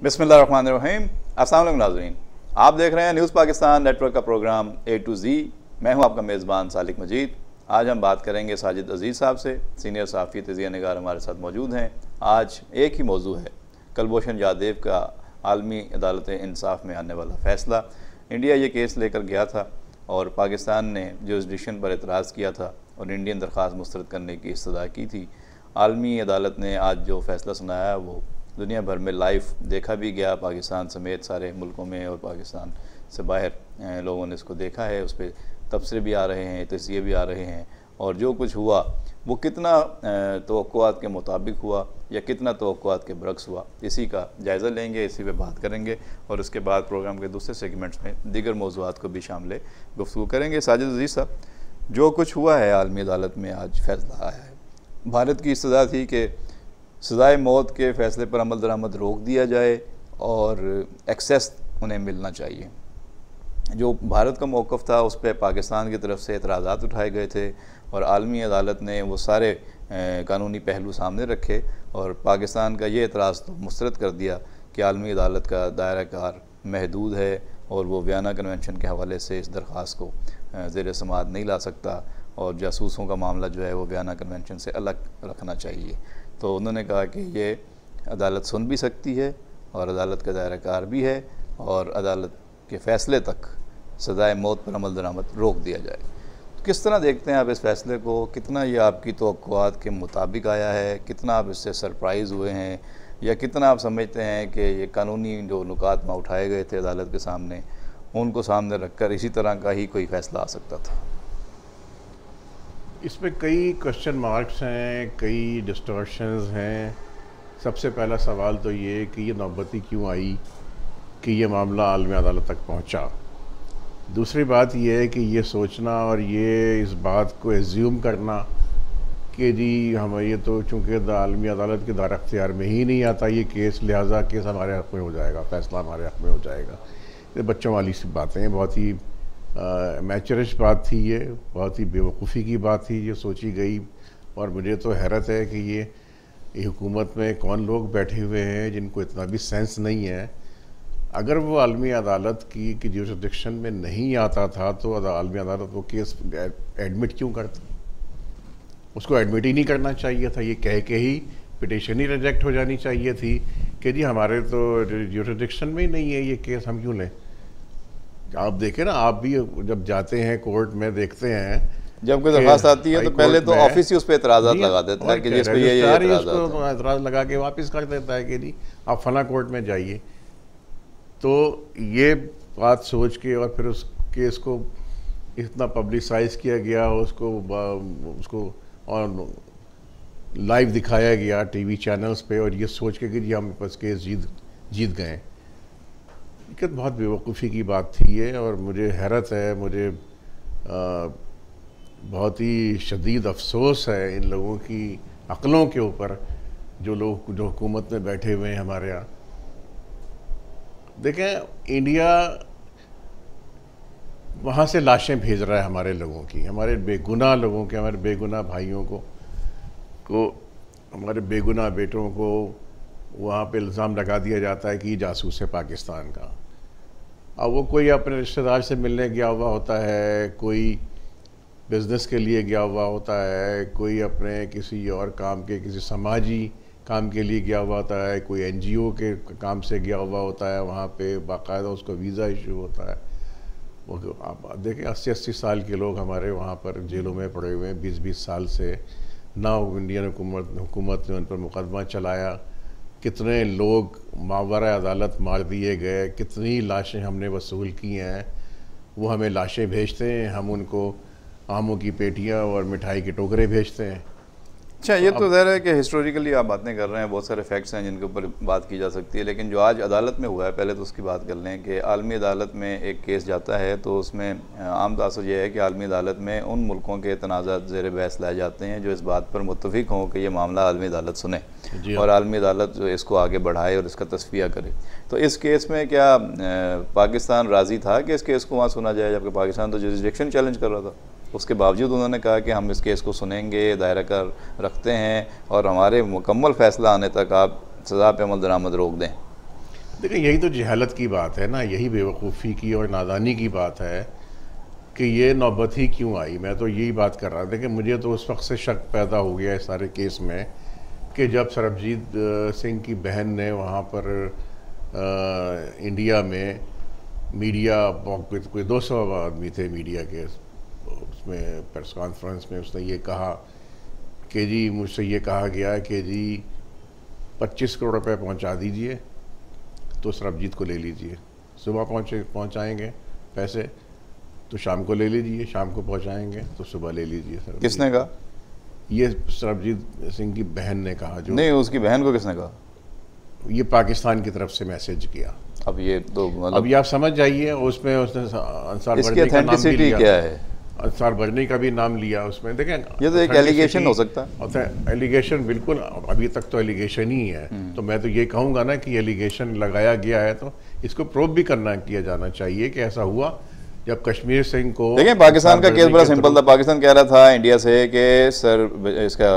बिस्मिल्लाहिर्रहमानिर्रहीम। अस्सलाम वालेकुम नाज़रीन, आप देख रहे हैं न्यूज़ पाकिस्तान नेटवर्क का प्रोग्राम A to Z। मैं हूं आपका मेज़बान सालिक मजीद। आज हम बात करेंगे साजिद अजीज़ साहब से, सीनियर सहाफ़ी तज़किया निगार हमारे साथ मौजूद हैं। आज एक ही मौजू है, कुलभूषण जाधव का आलमी अदालत इंसाफ में आने वाला फ़ैसला। इंडिया ये केस लेकर गया था और पाकिस्तान ने जुरिसडिक्शन पर एतराज़ किया था और इंडियन दरख्वास्त मुस्तरद करने की इस्तदा की थी। आलमी अदालत ने आज जो फ़ैसला सुनाया वो दुनिया भर में लाइव देखा भी गया, पाकिस्तान समेत सारे मुल्कों में और पाकिस्तान से बाहर लोगों ने इसको देखा है। उस पर तबसरे भी आ रहे हैं, तज़किये भी आ रहे हैं, और जो कुछ हुआ वो कितना तवक्कुआत के मुताबिक हुआ या कितना तवक्कुआत के बरक्स हुआ, इसी का जायज़ा लेंगे, इसी पे बात करेंगे और उसके बाद प्रोग्राम के दूसरे सेगमेंट्स में दीगर मौज़ूआत को भी शामिल गुफ्तगू करेंगे। साजिद अजीज़ साहब, जो कुछ हुआ है आलमी अदालत में आज फ़ैसला आया है। भारत की इस्तदा थी कि सज़ाए मौत के फ़ैसले पर अमल दरामद रोक दिया जाए और एक्सेस उन्हें मिलना चाहिए। जो भारत का मौक़िफ़ था उस पर पाकिस्तान की तरफ से एतराज़ात उठाए गए थे और आलमी अदालत ने वो सारे कानूनी पहलू सामने रखे और पाकिस्तान का ये एतराज़ तो मुस्तरद कर दिया कि आलमी अदालत का दायरा कार महदूद है और वो वियना कन्वेंशन के हवाले से इस दरख्वास्त को ज़ेर समाअत नहीं ला सकता और जासूसों का मामला जो है वो वियना कन्वेंशन से अलग रखना चाहिए। तो उन्होंने कहा कि ये अदालत सुन भी सकती है और अदालत का दायरा कार भी है और अदालत के फ़ैसले तक सज़ाए मौत पर अमल दरामद रोक दिया जाए। तो किस तरह देखते हैं आप इस फ़ैसले को? कितना ये आपकी तवक्कुआत के मुताबिक आया है? कितना आप इससे सरप्राइज़ हुए हैं या कितना आप समझते हैं कि ये कानूनी जो नुकात में उठाए गए थे अदालत के सामने, उनको सामने रख कर इसी तरह का ही कोई फ़ैसला आ सकता था? इसमें कई क्वेश्चन मार्क्स हैं, कई डिस्टॉर्शंस हैं। सबसे पहला सवाल तो ये कि ये नौबती क्यों आई कि ये मामला आलमी अदालत तक पहुंचा। दूसरी बात ये है कि ये सोचना और ये इस बात को एज्यूम करना कि जी हम ये तो चूँकि आलमी अदालत के दायरा अख्तियार में ही नहीं आता ये केस, लिहाजा केस हमारे हक़ में हो जाएगा, फ़ैसला हमारे हक़ में हो जाएगा। ये बच्चों वाली सी बातें, बहुत ही मैचरिश बात थी, ये बहुत ही बेवकूफ़ी की बात थी जो सोची गई। और मुझे तो हैरत है कि ये हुकूमत में कौन लोग बैठे हुए हैं जिनको इतना भी सेंस नहीं है। अगर वो आलमी अदालत की जुरिसडिक्शन में नहीं आता था तो आलमी अदालत वो केस एडमिट क्यों करता? उसको एडमिट ही नहीं करना चाहिए था। ये कह के ही पिटीशन ही रिजेक्ट हो जानी चाहिए थी कि जी हमारे तो जुरिसडिक्शन में ही नहीं है ये केस, हम क्यों लें। आप देखें ना, आप भी जब जाते हैं कोर्ट में देखते हैं जब कोई दरख्वास्त आती है तो पहले तो ऑफिस ही उस पर एतराज़ात लगा देता है कि जिस पे ये एतराज़ लगा के वापस कर देता है कि जी आप फला कोर्ट में जाइए। तो ये बात सोच के और फिर उस केस को इतना पब्लिसाइज किया गया, उसको और लाइव दिखाया गया टीवी चैनल्स पे, और ये सोच के कि जी हम बस केस जीत गए। बहुत बेवकूफ़ी की बात थी ये, और मुझे हैरत है, मुझे बहुत ही शदीद अफसोस है इन लोगों की अक्लों के ऊपर जो लोग जो हुकूमत में बैठे हुए हैं हमारे यहाँ। देखें, इंडिया वहाँ से लाशें भेज रहा है हमारे लोगों की, हमारे बेगुनाह लोगों के, हमारे बेगुनाह भाइयों को हमारे बेगुनाह बेटों को वहाँ पे इल्ज़ाम लगा दिया जाता है कि जासूस है पाकिस्तान का। अब वो कोई अपने रिश्तेदार से मिलने गया हुआ होता है, कोई बिज़नेस के लिए गया हुआ होता है, कोई अपने किसी और काम के किसी समाजी काम के लिए गया हुआ होता है, कोई NGO के काम से गया हुआ होता है, वहाँ पे बाकायदा उसको वीज़ा इशू होता है। वो आप देखें 80-80 साल के लोग हमारे वहाँ पर जेलों में पड़े हुए हैं 20-20 साल से, ना इंडियन हुकूमत ने उन पर मुकदमा चलाया। कितने लोग मावरा अदालत मार दिए गए, कितनी लाशें हमने वसूल की हैं। वो हमें लाशें भेजते हैं, हम उनको आमों की पेटियां और मिठाई के टोकरे भेजते हैं। अच्छा, ये तो ज़ाहिर है कि हिस्टोरिकली आप बातें कर रहे हैं, बहुत सारे फैक्ट्स हैं जिनके ऊपर बात की जा सकती है, लेकिन जो आज अदालत में हुआ है पहले तो उसकी बात कर लें कि आलमी अदालत में एक केस जाता है तो उसमें आम तासर यह है कि आलमी अदालत में उन मुल्कों के तनाज़ात ज़ेर बहस लाए जाते हैं जो इस बात पर मुत्तफ़िक हों कि ये मामला आलमी अदालत सुने और आलमी अदालत इसको आगे बढ़ाए और इसका तस्फिया करे। तो इस केस में क्या पाकिस्तान राज़ी था कि इस केस को वहाँ सुना जाए, जबकि पाकिस्तान तो जुरिसडिक्शन चैलेंज कर रहा था? उसके बावजूद उन्होंने कहा कि हम इस केस को सुनेंगे, दायरा कर रखते हैं और हमारे मुकम्मल फ़ैसला आने तक आप सज़ा पे अमल दरामद रोक दें। देखिए, यही तो जहालत की बात है ना, यही बेवकूफ़ी की और नादानी की बात है कि ये नौबत ही क्यों आई। मैं तो यही बात कर रहा था कि मुझे तो उस वक्त से शक पैदा हो गया इस सारे केस में कि जब सरबजीत सिंह की बहन ने वहाँ पर इंडिया में मीडिया, कोई 200 आदमी थे मीडिया के, उसमें प्रेस कॉन्फ्रेंस में उसने ये कहा कि जी, मुझसे ये कहा गया कि जी 25 करोड़ रुपए पहुंचा दीजिए तो सरबजीत को ले लीजिए, सुबह पहुंचाएंगे पैसे तो शाम को ले लीजिए, शाम को पहुंचाएंगे तो सुबह ले लीजिए। किसने कहा? ये सरबजीत सिंह की बहन ने कहा। जो नहीं, उसकी बहन को किसने कहा? ये पाकिस्तान की तरफ से मैसेज किया। अब ये तो मतलब, अब ये आप समझ जाइए, उसमें उसने अंसार इसकी बर्नी का नाम भी ऑथेंटिसिटी लिया, क्या है? अंसार बर्नी का भी नाम लिया उसमें। देखें, ये तो एक एलिगेशन हो सकता है। एलिगेशन बिल्कुल, अभी तक तो एलिगेशन ही है। तो मैं तो ये कहूँगा ना कि एलिगेशन लगाया गया है तो इसको प्रूव भी किया जाना चाहिए कि ऐसा हुआ। जब कश्मीर सिंह को, देखें, पाकिस्तान का केस बड़ा सिंपल था। पाकिस्तान कह रहा था इंडिया से कि सर इसका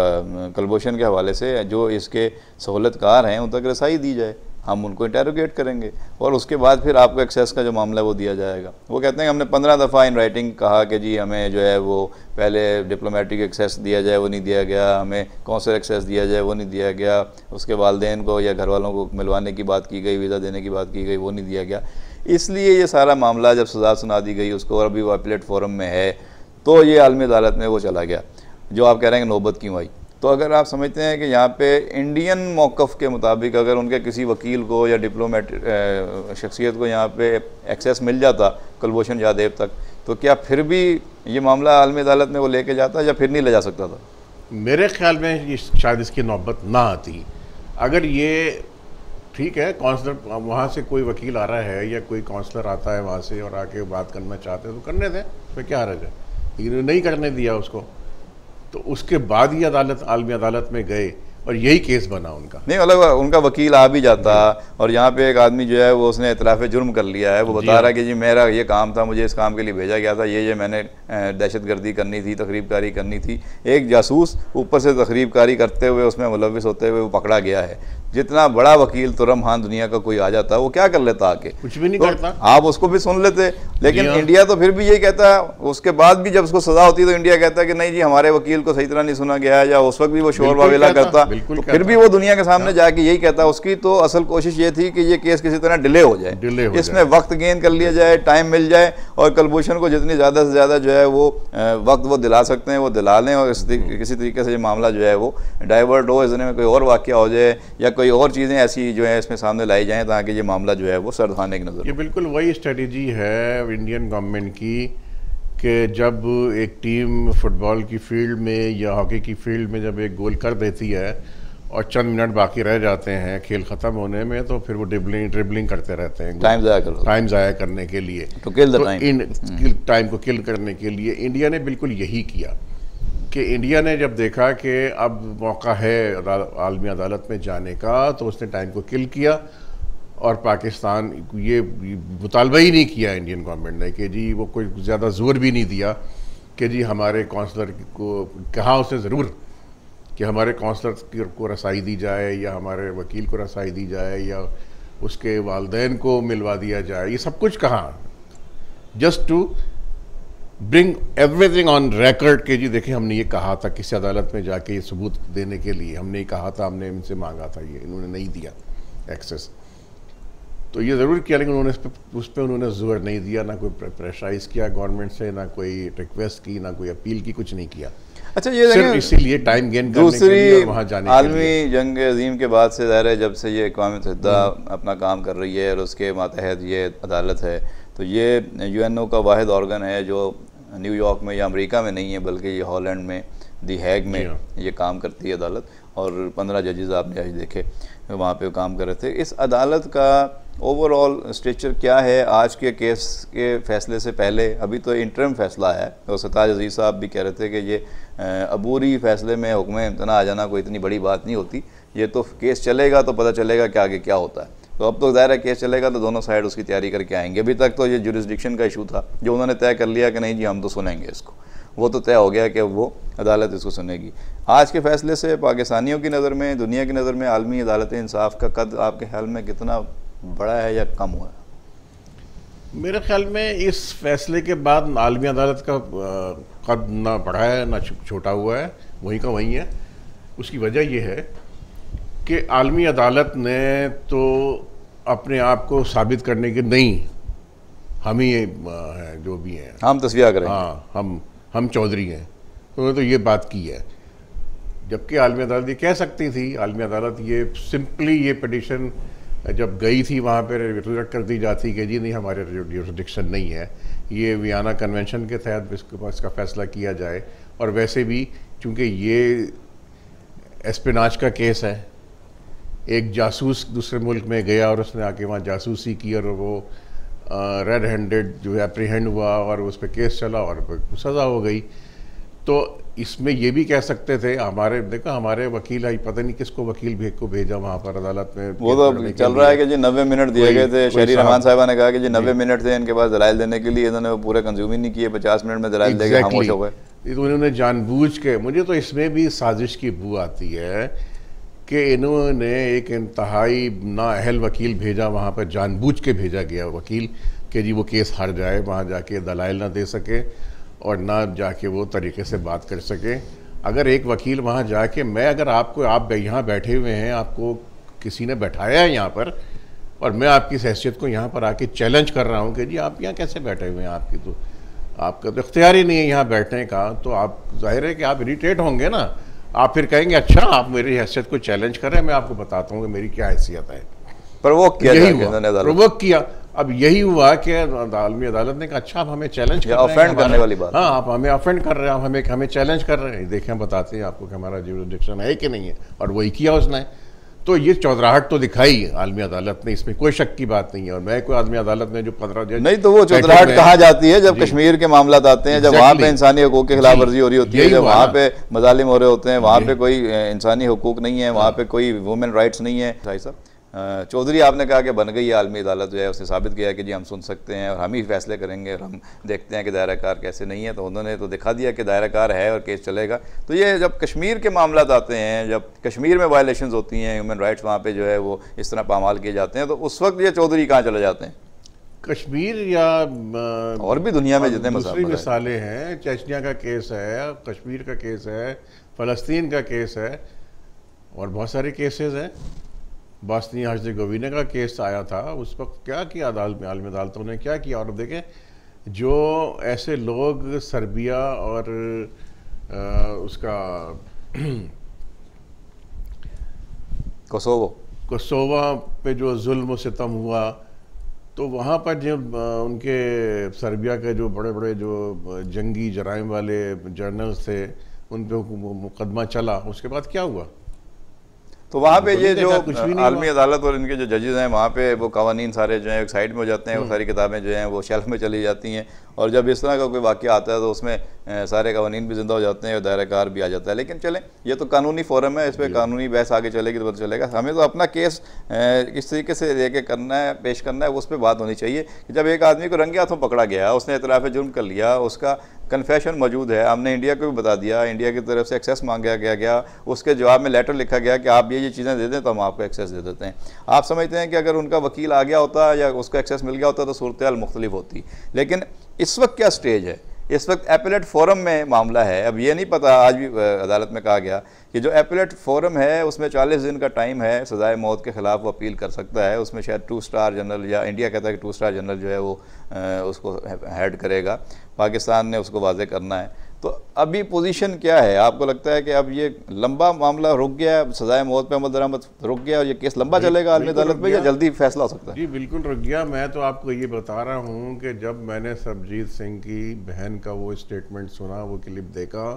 कुलभूषण के हवाले से जो इसके सहूलतकार हैं उन तक रसाई दी जाए, हम उनको इंटेरोगेट करेंगे और उसके बाद फिर आपको एक्सेस का जो मामला है वो दिया जाएगा। वो कहते हैं हमने 15 दफ़ा इन राइटिंग कहा कि जी हमें जो है वो पहले डिप्लोमेटिक एक्सेस दिया जाए, वो नहीं दिया गया, हमें कौंसलर एक्सेस दिया जाए, वो नहीं दिया गया, उसके वालिदैन को या घर वालों को मिलवाने की बात की गई, वीज़ा देने की बात की गई, वो नहीं दिया गया। इसलिए ये सारा मामला जब सज़ा सुना दी गई उसको और अभी वो अपीलेट फोरम में है तो ये आलमी अदालत में वो चला गया। जो आप कह रहे हैं कि नौबत क्यों आई, तो अगर आप समझते हैं कि यहाँ पे इंडियन मौक़िफ़ के मुताबिक अगर उनके किसी वकील को या डिप्लोमेट शख्सियत को यहाँ पे एक्सेस मिल जाता कुलभूषण जाधव तक, तो क्या फिर भी ये मामला आलमी अदालत में वो लेके जाता या फिर नहीं ले जा सकता था? मेरे ख्याल में शायद इसकी नौबत ना आती। अगर ये ठीक है, कौंसलर वहाँ से कोई वकील आ रहा है या कोई कौंसलर आता है वहाँ से और आके बात करना चाहते हैं तो करने दें, उसमें क्या हर्ज है। लेकिन नहीं करने दिया उसको, तो उसके बाद ही आलमी अदालत में गए और यही केस बना उनका। नहीं, मतलब उनका वकील आ भी जाता और यहाँ पे एक आदमी जो है वो उसने इतराफ़ जुर्म कर लिया है, वो बता रहा है कि जी मेरा ये काम था, मुझे इस काम के लिए भेजा गया था, ये मैंने दहशतगर्दी करनी थी, तखरीबकारी करनी थी। एक जासूस ऊपर से तखरीबकारी करते हुए उसमें मुलविस होते हुए वो पकड़ा गया है। जितना बड़ा वकील तुरम खान दुनिया का कोई आ जाता वो क्या कर लेता, आके कुछ भी नहीं तो करता, आप उसको भी सुन लेते। लेकिन इंडिया तो फिर भी यही कहता है, उसके बाद भी जब उसको सजा होती है तो इंडिया कहता है कि नहीं जी हमारे वकील को सही तरह नहीं सुना गया है, या उस वक्त भी वो शोर वावेला करता, तो फिर भी वो दुनिया के सामने जाके यही कहता। उसकी तो असल कोशिश ये थी कि ये केस किसी तरह डिले हो जाए, इसमें वक्त गेन कर लिया जाए, टाइम मिल जाए और कुलभूषण को जितनी ज़्यादा से ज़्यादा जो है वो वक्त वो दिला सकते हैं वो दिला लें और किसी तरीके से ये मामला जो है वो डाइवर्ट हो, इसमें कोई और वाक़या हो जाए या कोई और चीज़ें ऐसी जो है इसमें सामने लाई जाएं ताकि ये मामला जो है वो सर्द खाने की नज़र। ये बिल्कुल वही स्ट्रेटजी है इंडियन गवर्नमेंट की कि जब एक टीम फुटबॉल की फील्ड में या हॉकी की फील्ड में जब एक गोल कर देती है और चंद मिनट बाकी रह जाते हैं खेल ख़त्म होने में, तो फिर वो ड्रिबलिंग करते रहते हैं टाइम ज़ाया करने के लिए, तो किल द टाइम को किल करने के लिए। इंडिया ने बिल्कुल यही किया कि इंडिया ने जब देखा कि अब मौका है आलमी अदालत में जाने का, तो उसने टाइम को किल किया और पाकिस्तान ये मुतालबा ही नहीं किया इंडियन गवर्नमेंट ने कि जी वो कोई ज़्यादा जोर भी नहीं दिया कि जी हमारे कौंसलर को कहा, उसने ज़रूर कि हमारे कौंसलर को रसाई दी जाए या हमारे वकील को रसाई दी जाए या उसके वालिदैन को मिलवा दिया जाए, ये सब कुछ कहा just to bring everything on record के जी देखिए हमने ये कहा था किसी अदालत में जाके ये सबूत देने के लिए, हमने ये कहा था, हमने इनसे मांगा था, ये इन्होंने नहीं दिया एक्सेस। तो ये ज़रूर किया लेकिन उन्होंने उस पर उन्होंने जोर नहीं दिया, ना कोई प्रेशराइज किया गवर्नमेंट से, ना कोई रिक्वेस्ट की, ना कोई अपील की, कुछ नहीं किया। अच्छा, ये सिर्फ इसीलिए टाइम गेन करने के लिए और वहाँ जाने के लिए। आलमी जंग अजीम के बाद से ज़ाहिर है जब से ये अक़वाम मुत्तहिदा अपना काम कर रही है और उसके मातहत ये अदालत है, तो ये UNO का वाहिद ऑर्गन है जो न्यूयॉर्क में या अमेरिका में नहीं है बल्कि ये हॉलैंड में दी हैग में ये काम करती है अदालत, और 15 जजेस आपने आज देखे वहाँ पे काम कर रहे थे। इस अदालत का ओवरऑल स्ट्रक्चर क्या है आज के केस के फैसले से पहले? अभी तो इंटरम फैसला है और सताज अजीज़ साहब भी कह रहे थे कि ये अबूरी फैसले में हुक्म इम्तना आ जाना कोई इतनी बड़ी बात नहीं होती, ये तो केस चलेगा तो पता चलेगा कि आगे क्या होता है। तो अब तो ज़ाहिर है केस चलेगा तो दोनों साइड उसकी तैयारी करके आएंगे। अभी तक तो ये जुरिस्डिक्शन का इशू था जो उन्होंने तय कर लिया कि नहीं जी हम तो सुनेंगे इसको, वो तो तय हो गया कि वो अदालत इसको सुनेगी। आज के फैसले से पाकिस्तानियों की नज़र में, दुनिया की नज़र में आलमी अदालत इंसाफ का कद आपके ख्याल में कितना बढ़ा है या कम हुआ है? मेरे ख्याल में इस फैसले के बाद आलमी अदालत का कद ना बढ़ा है ना छोटा हुआ है, वहीं का वहीं है। उसकी वजह यह है कि आलमी अदालत ने तो अपने आप को साबित करने के नहीं, हम ही हैं जो भी हैं, हम तस्वीर करें, हाँ हम चौधरी हैं, उन्होंने तो ये बात की है। जबकि आलमी अदालत ये कह सकती थी, आलमी अदालत ये सिंपली ये पिटीशन जब गई थी वहाँ पर रिजेक्ट कर दी जाती कि जी नहीं हमारे जुरिडिक्शन नहीं है, ये वियना कन्वेंशन के तहत इसका फैसला किया जाए। और वैसे भी चूँकि ये एस्पिनाज का केस है, एक जासूस दूसरे मुल्क में गया और उसने आके वहाँ जासूसी की और वो रेड हैंडेड जो है अप्रीहेंड हुआ और उस पर केस चला और सज़ा हो गई। तो इसमें ये भी कह सकते थे हमारे वकील आई, पता नहीं किसको वकील को भेजा वहाँ पर अदालत में। वो तो चल रहा है कि जी 90 मिनट दिए गए थे। शहरी रहमान साहिबा ने कहा कि जी 90 मिनट थे इनके पास दलाइल देने के लिए, इन्होंने वो पूरे कंज्यूम ही नहीं किए, 50 मिनट में दलाइल देके खामोश हो गए। तो उन्होंने जानबूझ के, मुझे तो इसमें भी साजिश की बू आती है कि इन्होंने एक इंतहाई नाअहल वकील भेजा वहाँ पर, जानबूझ के भेजा गया वकील कि जी वो केस हार जाए, वहाँ जाके दलाइल ना दे सके और ना जाके वो तरीके से बात कर सके। अगर एक वकील वहाँ जाके, आप यहाँ बैठे हुए हैं, आपको किसी ने बैठाया है यहाँ पर और मैं आपकी हैसियत को यहाँ पर आके चैलेंज कर रहा हूँ कि जी आप यहाँ कैसे बैठे हुए हैं, आपका तो इख्तियार ही नहीं है यहाँ बैठने का, तो आप जाहिर है कि आप इरिटेट होंगे ना। आप फिर कहेंगे अच्छा आप मेरी हैसियत को चैलेंज कर रहे हैं, मैं आपको बताता हूँ कि मेरी क्या हैसियत है। प्रोवोक किया। अब यही हुआ कि आलमी अदालत ने कहा अच्छा आप हमें चैलेंज कर रहे हैं, ऑफेंड करने वाली बात। हाँ, आप हमें ऑफेंड कर रहे हैं, आप हमें चैलेंज कर रहे हैं, देखें बताते हैं आपको कि हमारा जुरिडिक्शन है कि नहीं है। और वही किया उसने। तो ये चौधराहट तो दिखाई आलमी अदालत ने, इसमें कोई शक की बात नहीं है। और मैं कोई आलमी अदालत में जो 15 जज नहीं, तो वो चौधराहट कहा जाती है जब कश्मीर के मामला आते हैं, जब वहाँ पे इंसानी हकूक की खिलाफ वर्जी हो रही होती है, जब वहाँ पे मजालिम हो रहे होते हैं, वहाँ पे कोई इंसानी हकूक नहीं है, वहाँ पे कोई वुमेन राइट्स नहीं है। भाई साहब चौधरी आपने कहा कि बन गई है आलमी अदालत, जो है उसने साबित किया है कि जी हम सुन सकते हैं और हम ही फैसले करेंगे और हम देखते हैं कि दायरा कार कैसे नहीं है। तो उन्होंने तो दिखा दिया कि दायरा कार है और केस चलेगा। तो ये जब कश्मीर के मामला आते हैं, जब कश्मीर में वायलेशंस होती हैं, ह्यूमन राइट्स वहाँ पे जो है वो इस तरह पामाल किए जाते हैं, तो उस वक्त ये चौधरी कहाँ चले जाते हैं? कश्मीर या और भी दुनिया में जितने दूसरी मिसालें हैं, चेचनिया का केस है, कश्मीर का केस है, फ़लस्तीन का केस है और बहुत सारे केसेस हैं। बॉस्निया हर्ज़ेगोविना का केस आया था, उस वक्त क्या किया आलमी अदालतों ने, क्या किया। और देखें जो ऐसे लोग सर्बिया और उसका कोसोवा पे जो जुल्म सितम हुआ, तो वहाँ पर जब उनके सर्बिया के जो बड़े बड़े जो जंगी जराइम वाले जर्नल्स थे उन पे मुकदमा चला, उसके बाद क्या हुआ? तो वहाँ पे ये जो आलमी अदालत और इनके जो जजेस हैं, वहाँ पे वो कवानीन सारे जो हैं एक साइड में हो जाते हैं, वो सारी किताबें जो हैं वो शेल्फ में चली जाती हैं। और जब इस तरह का कोई वाक़या आता है तो उसमें सारे कवानीन भी ज़िंदा हो जाते हैं और दायरा कार भी आ जाता है। लेकिन चलें, ये तो कानूनी फोरम है, इस पर कानूनी बहस आगे चलेगी तो पता चलेगा। हमें तो अपना केस किस तरीके से लेके करना है, पेश करना है, उस पर बात होनी चाहिए कि जब एक आदमी को रंगे हाथों पकड़ा गया, उसने इतराफ़ जुर्म कर लिया, उसका कन्फेशन मौजूद है, हमने इंडिया को भी बता दिया, इंडिया की तरफ से एक्सेस मांगा गया, उसके जवाब में लेटर लिखा गया कि आप ये चीज़ें दे दें तो हम आपको एक्सेस दे देते हैं। आप समझते हैं कि अगर उनका वकील आ गया होता या उसको एक्सेस मिल गया होता तो सूरत हाल मुख्तलिफ होती। लेकिन इस वक्त क्या स्टेज है? इस वक्त एपेलेट फोरम में मामला है। अब ये नहीं पता, आज भी अदालत में कहा गया कि जो एपेलेट फोरम है उसमें 40 दिन का टाइम है, सजाए मौत के ख़िलाफ़ वो अपील कर सकता है। उसमें शायद 2 स्टार जनरल, या इंडिया कहता है कि 2 स्टार जनरल जो है वो उसको हेड करेगा, पाकिस्तान ने उसको वाज़े करना है। तो अभी पोजीशन क्या है? आपको लगता है कि अब ये लंबा मामला रुक गया, सजाए मौत पे अमल दरामद रुक गया और ये केस लंबा चलेगा आलमी अदालत में, या जल्दी फैसला हो सकता है? जी बिल्कुल रुक गया। मैं तो आपको ये बता रहा हूँ कि जब मैंने सरबजीत सिंह की बहन का वो स्टेटमेंट सुना, वो क्लिप देखा,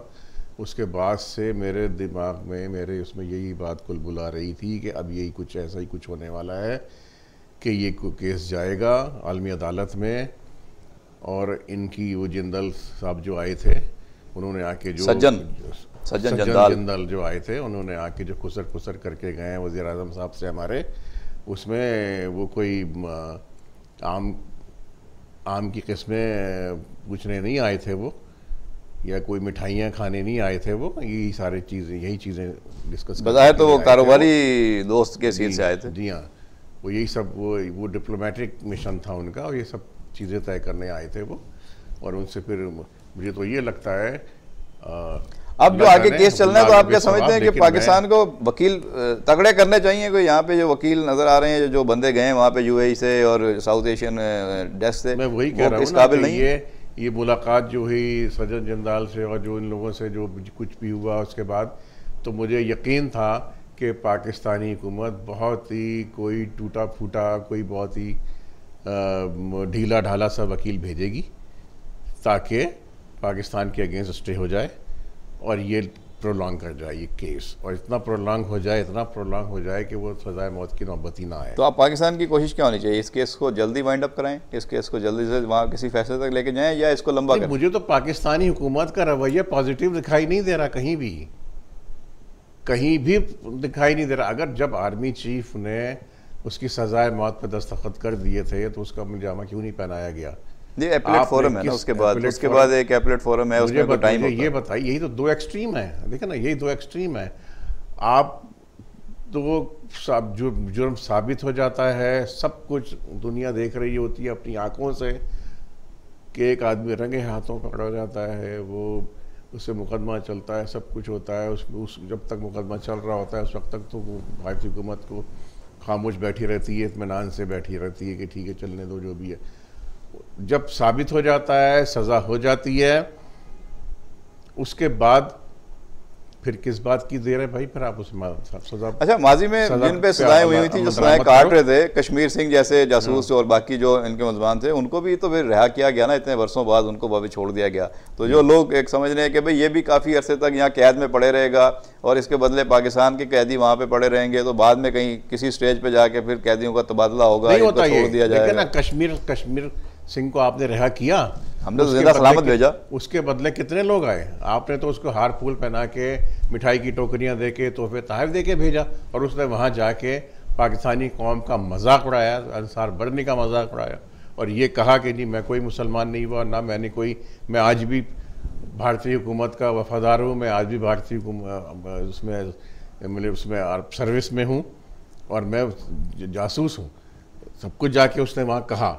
उसके बाद से मेरे दिमाग में, मेरे उसमें यही बात कुल बुला रही थी कि अब यही कुछ ऐसा ही कुछ होने वाला है कि ये केस जाएगा आलमी अदालत में। और इनकी वो जिंदल साहब जो आए थे, उन्होंने आके जो सज्जन जिंदल जो आए थे, उन्होंने आके जो खुसर करके गए हैं वज़ीर आज़म साहब से हमारे, उसमें वो कोई आम की किस्में पूछने नहीं आए थे वो, या कोई मिठाइयाँ खाने नहीं आए थे वो, यही चीज़ें डिस्कस बताया। तो वो कारोबारी दोस्त के सीट से आए थे। जी हाँ। वो यही सब वो डिप्लोमेटिक मिशन था उनका, और ये सब चीज़ें तय करने आए थे वो। और उनसे फिर मुझे तो ये लगता है अब जो आगे केस चल रहे हैं, तो आप क्या समझते हैं कि पाकिस्तान को वकील तगड़े करने चाहिए? कोई यहाँ पे जो वकील नजर आ रहे हैं, जो बंदे गए हैं वहाँ पे यूएई से और साउथ एशियन डेस्क से, मैं वही कह रहा हूँ इस काबिल नहीं। ये मुलाकात जो हुई सज्जन जंदाल से और जो इन लोगों से जो कुछ भी हुआ उसके बाद, तो मुझे यकीन था कि पाकिस्तानी हुकूमत बहुत ही कोई टूटा फूटा, कोई बहुत ही ढीला ढाला सा वकील भेजेगी ताकि पाकिस्तान के अगेंस्ट स्टे हो जाए और ये प्रोलॉन्ग कर जाए ये केस, और इतना प्रोलॉन्ग हो जाए, इतना प्रोलॉन्ग हो जाए कि वो सजाए मौत की नौबत ही ना आए। तो आप पाकिस्तान की कोशिश क्या होनी चाहिए? इस केस को जल्दी वाइंड अप कराएं, इस केस को जल्दी से वहाँ किसी फैसले तक लेके जाएं, या इसको लंबा करें? मुझे तो पाकिस्तानी हुकूमत का रवैया पॉजिटिव दिखाई नहीं दे रहा, कहीं भी दिखाई नहीं दे रहा। अगर जब आर्मी चीफ ने उसकी सजाए मौत पर दस्तखत कर दिए थे तो उसका मुजामा क्यों नहीं पहनाया गया? ये एपलेट फोरम है ना, उसके बाद एक एपलेट फोरम है, उसमें कोई टाइम होता है। ये बताइए, यही तो दो एक्सट्रीम है, देखिए ना, यही दो एक्सट्रीम है। आप तो जुर्म साबित हो जाता है, सब कुछ दुनिया देख रही होती है अपनी आंखों से कि एक आदमी रंगे हाथों पकड़ा जाता है, वो उससे मुकदमा चलता है, सब कुछ होता है। जब तक मुकदमा चल रहा होता है उस वक्त तक तो भारतीय हुकूमत को खामोश बैठी रहती है, इत्मीनान से बैठी रहती है कि ठीक है चलने दो जो भी है। जब साबित हो जाता है, सज़ा हो जाती है, उसके बाद फिर किस बात की देर है भाई? फिर आप उसमें सजा। अच्छा, माजी में जिन पे सजाएं हुई थी, जो सजाएं काट रहे थे, कश्मीर सिंह जैसे जासूस और बाकी जो इनके मुलजमान थे, उनको भी तो फिर रिहा किया गया ना, इतने वर्षों बाद उनको भी छोड़ दिया गया। तो जो लोग एक समझ रहे हैं कि भाई ये भी काफ़ी अरसे तक यहाँ कैद में पड़े रहेगा और इसके बदले पाकिस्तान के कैदी वहाँ पे पड़े रहेंगे, तो बाद में कहीं किसी स्टेज पे जाके फिर कैदियों का तबादला होगा, इनको छोड़ दिया जाएगा। कश्मीर सिंह को आपने रिहा किया, हमने तो जिंदा सलामत भेजा, उसके बदले कितने लोग आए? आपने तो उसको हार फूल पहना के, मिठाई की टोकरियां दे के, तोहफे तहफ दे के भेजा, और उसने वहाँ जाके पाकिस्तानी कौम का मजाक उड़ाया, अंसार बढ़ने का मजाक उड़ाया, और ये कहा कि नहीं मैं कोई मुसलमान नहीं हुआ, ना मैंने कोई, मैं आज भी भारतीय हुकूमत का वफादार हूँ, मैं आज भी भारतीय उसमें सर्विस में हूँ और मैं जासूस हूँ, सब कुछ जाके उसने वहाँ कहा।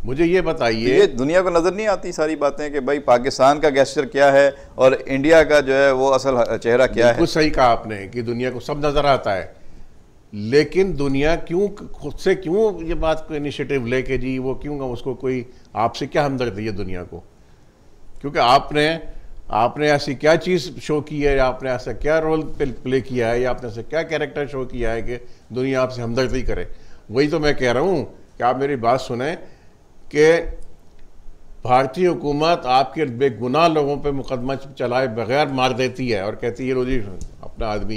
मुझे ये बताइए, ये दुनिया को नजर नहीं आती सारी बातें कि भाई पाकिस्तान का गेस्चर क्या है और इंडिया का जो है वो असल चेहरा क्या है? कुछ सही कहा आपने कि दुनिया को सब नजर आता है, लेकिन दुनिया क्यों खुद से क्यों ये बात को इनिशिएटिव लेके जी वो क्यों उसको कोई आपसे क्या हमदर्दी है दुनिया को? क्योंकि आपने ऐसी क्या चीज़ शो की है, आपने ऐसा क्या रोल प्ले किया है, या आपने ऐसा क्या कैरेक्टर शो किया है कि दुनिया आपसे हमदर्दी करे? वही तो मैं कह रहा हूँ कि आप मेरी बात सुने कि भारतीय हुकूमत आपके बेगुनाह लोगों पे मुकदमा चलाए बगैर मार देती है और कहती है लो जी अपना आदमी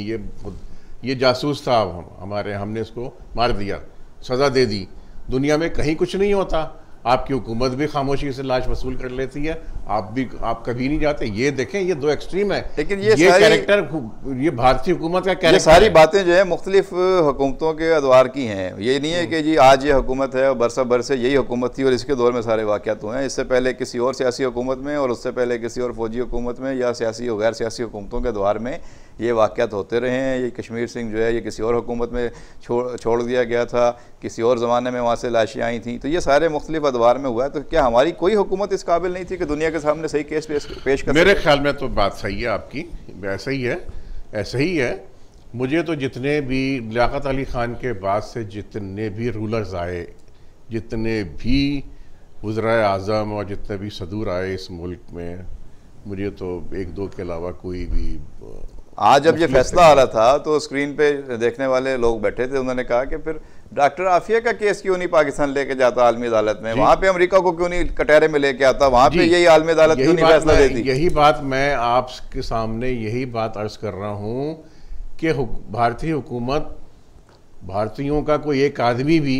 ये जासूस था, हमने इसको मार दिया, सज़ा दे दी। दुनिया में कहीं कुछ नहीं होता, आपकी हुकूमत भी खामोशी से लाश वसूल कर लेती है, आप कभी नहीं जाते। ये देखें, ये दो एक्सट्रीम है, लेकिन ये कैरेक्टर, ये भारतीय हुकूमत का कैरेक्टर। ये सारी बातें जो है मुख्तलिफ हुकूमतों के अदवार की हैं। ये नहीं है कि जी आज ये हुकूमत है और बरसा बरसे यही हुकूमत थी और इसके दौर में सारे वाक़यात हुए हैं। इससे पहले किसी और सियासी हुकूमत में और उससे पहले किसी और फौजी हुकूमत में या सियासी और गैर सियासी हुकूमतों के अदवार में ये वाक़यात होते रहे हैं। ये कश्मीर सिंह जो है ये किसी और हुकूमत में छोड़ दिया गया था, किसी और ज़माने में वहाँ से लाशें आई थी, तो ये सारे मुख्तलिफ अदवार में हुआ है। तो क्या हमारी कोई हुकूमत इस काबिल नहीं थी कि दुनिया के सामने सही केस पेश कर? मेरे ख्याल में तो बात सही है आपकी, ऐसा ही है, ऐसा ही है। मुझे तो जितने भी लियाकत अली ख़ान के बाद से जितने भी रूलर्स आए, जितने भी वज़राए आज़म और जितने भी सदूर आए इस मुल्क में, मुझे तो एक दो के अलावा कोई भी। आज जब ये फैसला आ रहा था तो स्क्रीन पे देखने वाले लोग बैठे थे, उन्होंने कहा कि फिर डॉक्टर आफिया का केस क्यों नहीं पाकिस्तान लेके जाता आलमी अदालत में, वहाँ पे अमेरिका को क्यों नहीं कटहरे में लेके आता, वहाँ पे यही आलमी अदालत क्यों नहीं फैसला देती? यही बात मैं आपके सामने यही बात अर्ज कर रहा हूँ कि भारतीय हुकूमत, भारतीयों का कोई एक आदमी भी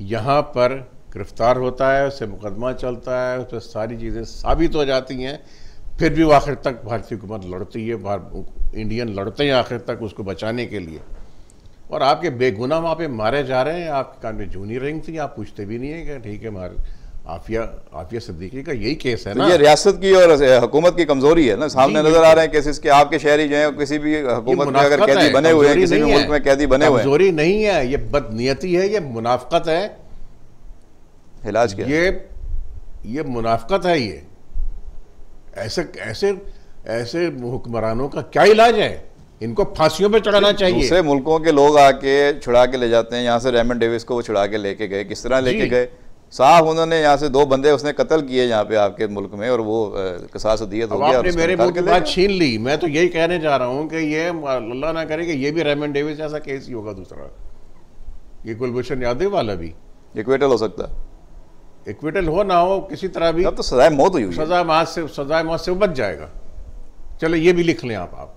यहाँ पर गिरफ्तार होता है, उससे मुकदमा चलता है, उस पर सारी चीज़ें साबित हो जाती हैं, फिर भी वो आखिर तक भारतीय हुकूमत लड़ती है, इंडियन लड़ते हैं आखिर तक उसको बचाने के लिए। और आपके बेगुनाह वहाँ पे मारे जा रहे हैं, आपके कान में जूनी रिंग थी, आप पूछते भी नहीं है कि ठीक है आफिया सिद्दीकी का यही केस है तो ना। ये रियासत की और हुकूमत की कमजोरी है ना, सामने नजर आ रहे हैं केसेस के। आपके शहरी जो है किसी भी हुकूमत में अगर कैदी बने हुए हैं, किसी भी मुल्क में कैदी बने हुए हैं, कमजोरी नहीं है, ये बदनीयती है, ये मुनाफकत है। इलाज क्या? ये मुनाफकत है। ये ऐसे ऐसे ऐसे हुक्मरानों का क्या इलाज है? इनको फांसियों पे चढ़ाना चाहिए। दूसरे मुल्कों के लोग आके छुड़ा के ले जाते हैं, यहाँ से रेमंड डेविस को वो छुड़ा के लेके गए, किस तरह लेके गए? साफ उन्होंने यहाँ से 2 बंदे उसने कत्ल किए यहाँ पे आपके मुल्क में, और वो किसास दियत हो गया। आपने मेरे मुल्क की बात छीन ली। मैं तो यही कहने जा रहा हूँ कि ये अल्लाह ना करे कि ये भी रेमंड डेविस ऐसा केस ही होगा दूसरा। ये कुलभूषण यादव वाला भी इक्वेटल हो सकता है। इक्विटल हो ना हो, किसी तरह भी अब तो सजाए मौत हुई है। सजाए मौत से वो बच जाएगा। चलो ये भी लिख लें आप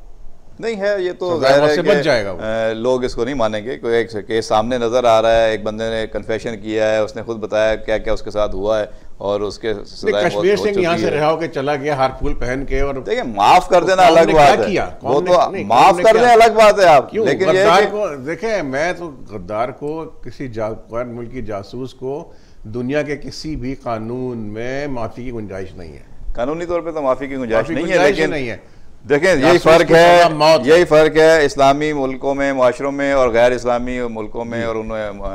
नहीं है, ये तो सजाए मौत से बच जाएगा। लोग इसको नहीं मानेंगे। कोई एक केस सामने नजर आ रहा है, एक बंदे ने कन्फेशन किया है, उसने खुद बताया क्या क्या उसके साथ हुआ है, और उसके कश्मीर सिंह यहाँ से रिहा होकर चला गया हार फूल पहन के। और देखिए, माफ कर देना अलग बात है, वो तो माफ करने अलग बात है आप। लेकिन गद्दार को देखें, मैं तो गद्दार को, किसी मुल्क की जासूस को दुनिया के किसी भी कानून में माफी की गुंजाइश नहीं है। कानूनी तौर पे तो माफी की गुंजाइश नहीं है, लेकिन नहीं है। देखें, यही फ़र्क है इस्लामी मुल्कों में, मुआशरों में, और गैर इस्लामी मुल्कों में और उन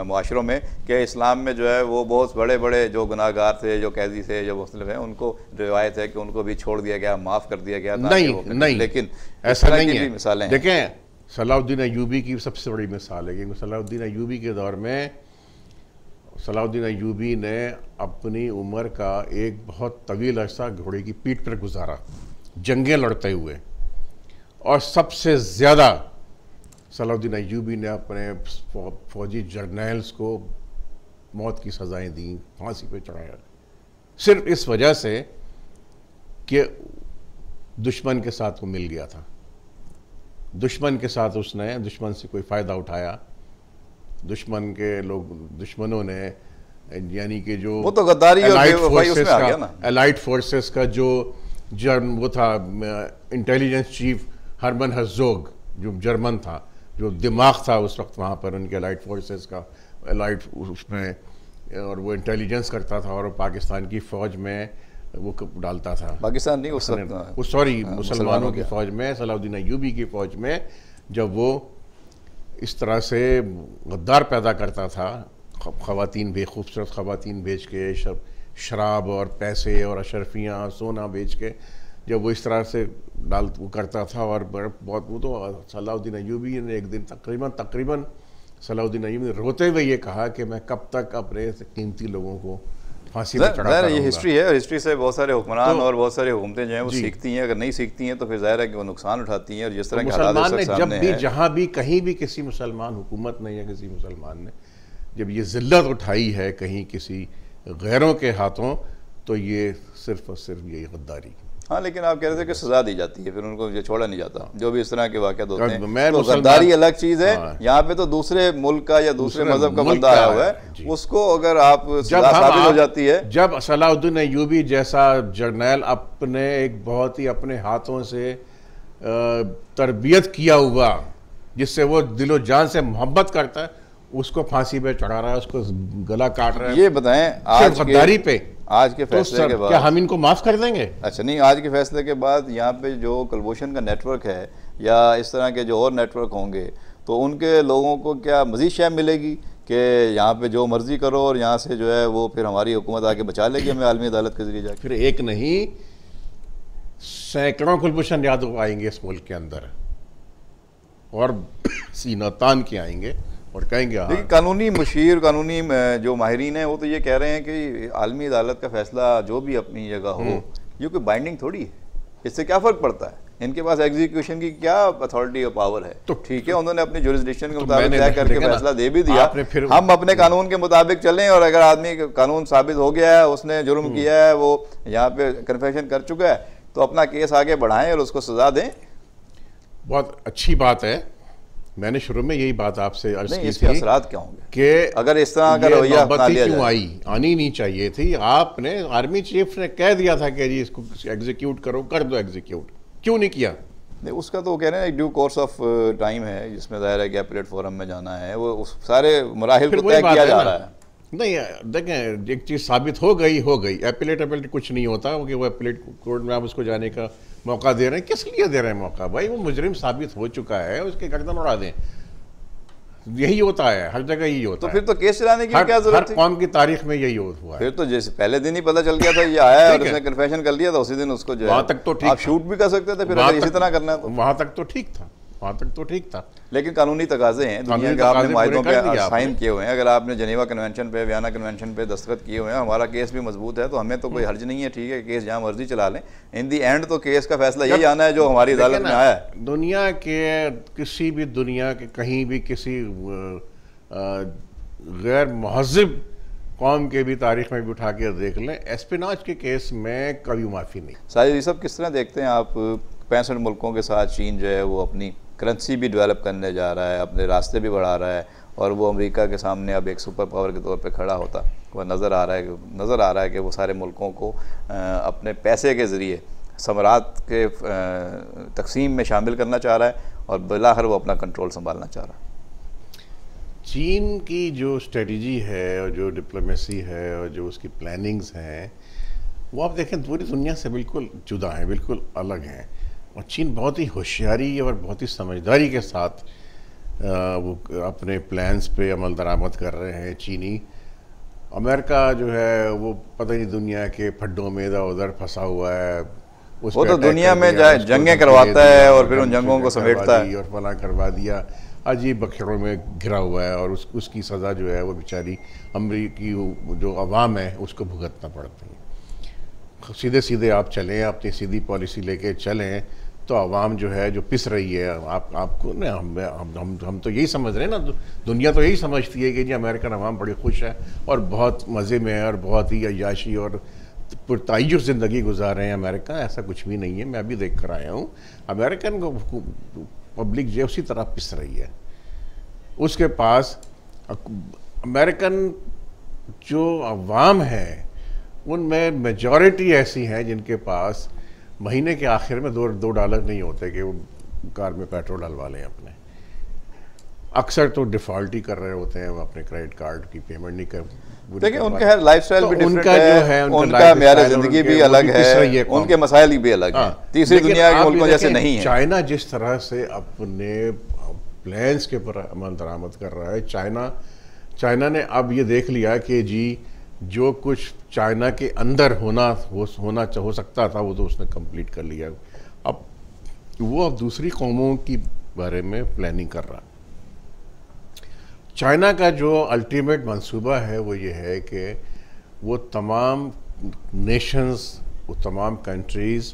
मुआशरों में, कि इस्लाम में जो है वो बहुत बड़े बड़े जो गुनाहगार थे, जो कैदी थे, जो मुख्तलिफ हैं, उनको रिवायत है कि उनको भी छोड़ दिया गया, माफ़ कर दिया गया। नहीं, लेकिन ऐसा नहीं है। मिसालें देखें, सलाउद्दीन अय्यूबी की सबसे बड़ी मिसाल है, क्योंकि सलाउद्दीन अय्यूबी के दौर में सलाउद्दीन अय्यूबी ने अपनी उम्र का एक बहुत तवील अरसा घोड़े की पीठ पर गुजारा, जंगें लड़ते हुए। और सबसे ज़्यादा सलाउद्दीन अय्यूबी ने अपने फौजी जर्नल्स को मौत की सज़ाएं दी, फांसी पे चढ़ाया, सिर्फ इस वजह से कि दुश्मन के साथ वो मिल गया था। दुश्मन के साथ उसने, दुश्मन से कोई फ़ायदा उठाया, दुश्मनों ने, यानी कि जो वो तो गद्दारी एलाइड फोर्सेस का जो वो था इंटेलिजेंस चीफ हरमन हर्जोग, जो जर्मन था, जो दिमाग था उस वक्त वहाँ पर उनके एलाइड फोर्सेस का, एलाइड उसमें, और वो इंटेलिजेंस करता था और पाकिस्तान की फ़ौज में वो डालता था। पाकिस्तान नहीं, उस वक्त सॉरी, मुसलमानों की फ़ौज में, सलाउद्दीन अय्यूबी की फ़ौज में, जब वो इस तरह से गद्दार पैदा करता था, खूबसूरत ख़वातीन बेच के, शराब और पैसे और अशरफियाँ, सोना बेच के, जब वो इस तरह से वो करता था। और बहुत वो तो सलाउद्दीन अय्यूबी ने एक दिन तकरीबन सलाउद्दीन अय्यूबी ने रोते हुए ये कहा कि मैं कब तक अपने कीमती लोगों को फांसी पर चढ़ाता रहूंगा। ये हिस्ट्री है, और हिस्ट्री से बहुत सारे हुक्मरान और बहुत सारी हुकूमतें जो हैं वो सीखती हैं। अगर नहीं सीखती हैं तो फिर जाहिर है कि वो नुकसान उठाती हैं। और जिस तरह के मुसलमान ने जब भी, जहाँ भी, कहीं भी किसी मुसलमान हुकूमत ने या किसी मुसलमान ने जब ये जिल्लत उठाई है कहीं किसी गैरों के हाथों, तो ये सिर्फ और सिर्फ यही गद्दारी। हाँ, लेकिन आप कह रहे थे कि सजा दी जाती है, फिर उनको ये छोड़ा नहीं जाता, जो भी इस तरह के वाक़यात होते हैं। तो गद्दारी अलग चीज़ है। यहाँ पे तो दूसरे मुल्क का या दूसरे मजहब का बंदा आया हुआ है, उसको अगर आप सजा साबित हो जाती है। जब सलाउद्दीन अय्यूबी जैसा जर्नैल अपने एक बहुत ही अपने हाथों से तरबियत किया हुआ, जिससे वो दिलो जान से मोहब्बत करता है, उसको फांसी पे चढ़ा रहा है, उसको गला काट रहा है। ये बताएं, आज गद्दारी पे आज के फैसले के बाद क्या हम इनको माफ कर देंगे? अच्छा नहीं, आज के फैसले के बाद यहाँ पे जो कुलभूषण का नेटवर्क है या इस तरह के जो और नेटवर्क होंगे, तो उनके लोगों को क्या मजीद शय मिलेगी कि यहाँ पे जो मर्जी करो और यहाँ से जो है वो फिर हमारी हुकूमत आके बचा लेगी हमें आलमी अदालत के जरिए जाके? फिर एक नहीं, सैकड़ों कुलभूषण यादव आएंगे इस मुल्क के अंदर और सीना तान के आएंगे और कहेंगे। देखिए, कानूनी मुशीर, कानूनी जो माहिरीन हैं वो तो ये कह रहे हैं कि आलमी अदालत का फैसला जो भी अपनी जगह हो, ये कोई बाइंडिंग थोड़ी है, इससे क्या फ़र्क पड़ता है? इनके पास एग्जीक्यूशन की क्या अथॉरिटी और पावर है? तो ठीक है, उन्होंने अपनी जुरिसडिक्शन के मुताबिक तय करके फैसला दे भी दिया, हम अपने कानून के मुताबिक चलें। और अगर आदमी कानून साबित हो गया है, उसने जुर्म किया है, वो यहाँ पे कन्फेशन कर चुका है, तो अपना केस आगे बढ़ाएं और उसको सजा दें। बहुत अच्छी बात है। मैंने शुरू में यही बात आपसे अर्ज की थी, असरात क्या होंगे कि अगर इस तरह का रवैया अपना लिया क्यों आनी नहीं चाहिए थी। आपने, आर्मी चीफ ने कह दिया था कि जी इसको एग्जीक्यूट करो, कर दो एग्जीक्यूट, क्यों नहीं किया? नहीं, उसका तो कह रहे हैं ड्यू कोर्स ऑफ टाइम है, जिसमें ज़ाहिर है कि एपीलेट फोरम में जाना है, वो सारे मराहिल को तय किया जा रहा है। नहीं, देखें, एक चीज़ साबित हो गई। एपिलेट कुछ नहीं होता, क्योंकि वो एपिलेट कोर्ट में आप उसको जाने का मौका दे रहे हैं। किस लिए दे रहे हैं मौका? भाई वो मुजरिम साबित हो चुका है, उसके गर्दन उड़ा दें। यही होता है, हर जगह यही होता तो है। फिर तो केस चलाने की क्या जरूरत थी? कौम की तारीख में यही हुआ है। फिर तो जैसे पहले दिन ही पता चल गया था ये आया है और उसने कन्फेशन कर लिया था, उसी दिन उसको जो है वहां तक तो ठीक आप शूट भी कर सकते थे फिर, अगर इसी तरह करना है तो। वहां तक तो ठीक था, वहां तक तो ठीक था। लेकिन कानूनी तकाजे हैं दुनिया के, आपने माहिदों पे साइन किए हुए हैं, अगर आपने जेनेवा कन्वेंशन पे, वियना कन्वेंशन पे दस्तखत किए हुए हैं, हमारा केस भी मजबूत है, तो हमें तो कोई हर्ज नहीं है, ठीक है, केस जहाँ मर्जी चला लें। इन दी एंड तो केस का फैसला यही आना है जो हमारी अदालत में आया है। दुनिया के किसी भी, दुनिया के कहीं भी किसी गैर महज़िब कौम के भी तारीख में भी उठा के देख लें, एस्पिनाज के केस में कभी माफ़ी नहीं। साजिद, ये सब किस तरह देखते हैं आप? 65 मुल्कों के साथ चीन जो है वो अपनी करेंसी भी डेवलप करने जा रहा है, अपने रास्ते भी बढ़ा रहा है, और वो अमेरिका के सामने अब एक सुपर पावर के तौर पे खड़ा होता वह नज़र आ रहा है कि वो सारे मुल्कों को अपने पैसे के ज़रिए समरात के तकसीम में शामिल करना चाह रहा है, और बिलाखिर वो अपना कंट्रोल संभालना चाह रहा है। चीन की जो स्ट्रेटजी है और जो डिप्लोमेसी है और जो उसकी प्लानिंग्स हैं, वो आप देखें पूरी दुनिया से बिल्कुल जुदा हैं, बिल्कुल अलग हैं। और चीन बहुत ही होशियारी और बहुत ही समझदारी के साथ वो अपने प्लान्स पे अमल दरामद कर रहे हैं। चीनी अमेरिका जो है वो पता नहीं दुनिया के फड्डों में इधर उधर फंसा हुआ है, वो तो दुनिया में जाए जंगें करवाता है और फिर उन जंगों को समेटता है और फला करवा दिया, अजीब बखेड़ों में घिरा हुआ है, और उसकी सज़ा जो है वो बेचारी अमरीकी जो अवाम है उसको भुगतना पड़ती है। सीधे सीधे आप चलें, अपनी सीधी पॉलिसी लेके चलें, तो अवाम जो है जो पिस रही है, आपको ना हम तो यही समझ रहे हैं ना, दुनिया तो यही समझती है कि जी अमेरिकन अवाम बड़ी खुश है और बहुत मज़े में है और बहुत ही अय्याशी और पुरताइश ज़िंदगी गुजार रहे हैं अमेरिका। ऐसा कुछ भी नहीं है, मैं अभी देख कर आया हूँ। अमेरिकन को पब्लिक जो उसी तरह पिस रही है। उसके पास अमेरिकन जो अवाम है उनमें मेजॉरिटी ऐसी हैं जिनके पास महीने के आखिर में $2 नहीं होते कि वो कार में पेट्रोल डलवा लें अपने। अक्सर तो डिफ़ॉल्ट ही कर रहे होते हैं, वो अपने क्रेडिट कार्ड की पेमेंट नहीं कर। देखिए उनका है लाइफस्टाइल भी डिफरेंट उनका जो है, उनका मेरा ज़िंदगी भी अलग है, उनके मसाइल भी अलग हैं, तीसरी दुनिया के मुल्कों जैसे नहीं है। चाइना जिस तरह से अपने प्लान्स के ऊपर अमल दरामद कर रहा है, चाइना ने अब ये देख लिया कि जी जो कुछ चाइना के अंदर हो सकता था वो तो उसने कंप्लीट कर लिया। अब वो दूसरी कौमों की बारे में प्लानिंग कर रहा है। चाइना का जो अल्टीमेट मंसूबा है वो ये है कि वो तमाम नेशंस, वो तमाम कंट्रीज़